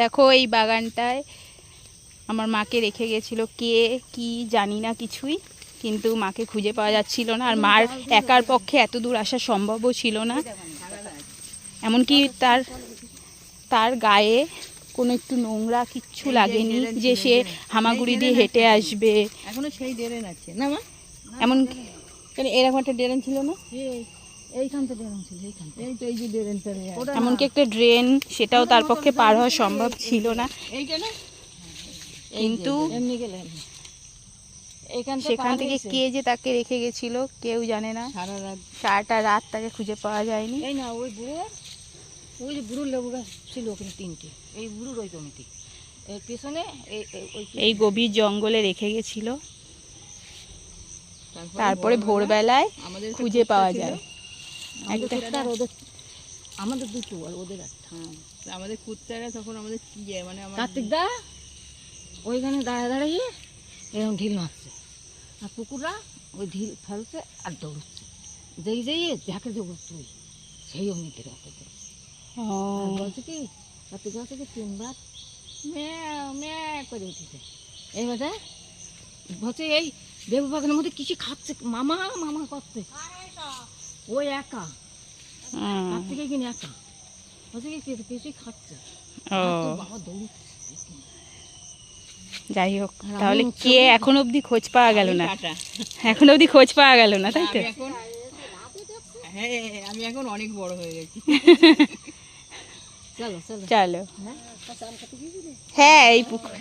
দেখো এই বাগানটায় আমার মাকে রেখে গেছিল কে কি জানি না কিছুই, কিন্তু মাকে খুঁজে পাওয়া যাচ্ছিল না। আর মার একার পক্ষে এত দূর আসা সম্ভবও ছিল না। এমনকি তার গায়ে কোনো একটু নোংরা কিচ্ছু লাগেনি যে সে হামাগুড়ি দিয়ে হেঁটে আসবে। এখনো সেই ড্রেন আছে না মা? এমন এরকম একটা ড্রেন ছিল না? এইখানটা ড্রেন ছিল, এইখানটা এই তো এই যে ড্রেনটা, এমনকি একটা ড্রেন, সেটাও তার পক্ষে পার হওয়া সম্ভব ছিল না। এইটা না, কিন্তু এমনি গেলে সেখান থেকে কে যে তাকে রেখে গেছিল কেউ জানে না। সারাটা রাত তাকে খুঁজে পাওয়া যায়নি। এই না ওই যে বুড়োর লেবু গাছ ছিল ওখানে 3টে, এই বুড়োর ওই জমিতে, এর পেছনে এই গভীর জঙ্গলে রেখে গেছিল। তারপরে ভোরবেলায় খুঁজে পাওয়া যায়। আমাদের দুটো আর ওদের একটা। আমাদের কুত্তারা তখন আমাদের মানে কার্তিক দা ওইখানে দাঁড়িয়ে এরকম ঢিল মারছে, আর কুকুররা ওই ঢিল ফেলছে আর দৌড়চ্ছে, যেই দেখে যে তুই সেই অমনিতে বলছে কি কার্তিক বলছে কি 3বার ম্যাঁ করে উঠেছে। এইবার বলছে এই লেবু বাগানের মধ্যে কিছু খাচ্ছে, মামা মামা করছে, ওই একা কার্তিকে কিনে একা বলছে কি কিছুই খাচ্ছে। বাবা দৌড়ছে। যাই হোক, তাহলে কে এখন অবধি খোঁজ পাওয়া গেল না, এখন অবধি খোঁজ পাওয়া গেল না, তাই তো? হ্যাঁ আমি এখন অনেক বড় হয়ে গেছি। চলো চলো, হ্যাঁ এই পুকুরে